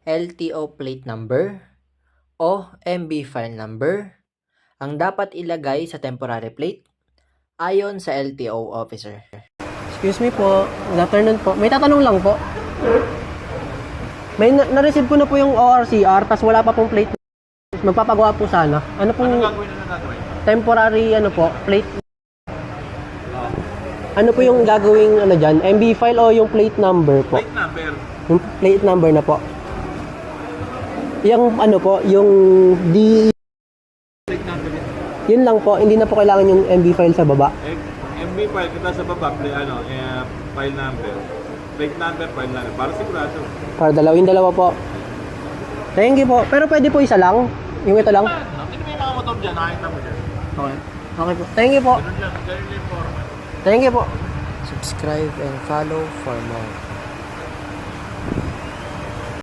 LTO plate number o MB file number ang dapat ilagay sa temporary plate ayon sa LTO officer. Excuse me po, good afternoon po. May tatanong lang po. May na-receive ko na po yung ORCR, tas wala pa pong plate. Magpapagawa po sana. Ano pong temporary plate? Ano po yung gagawing dyan? MB file o yung plate number po? Plate number. Yung plate number na po. Yung yung Plate number. yun lang po, hindi na po kailangan yung MB file sa baba. MB file kita sa baba, file number. Plate number, file number. Para sigurado. Para yung dalawa po. Thank you po. Pero pwede po isa lang? Yung ito lang? Hindi may mga motor dyan, nakita mo dyan. Okay. Okay po. Thank you po. Ganun lang, ganun yung format. Thank you po. Subscribe and follow for more.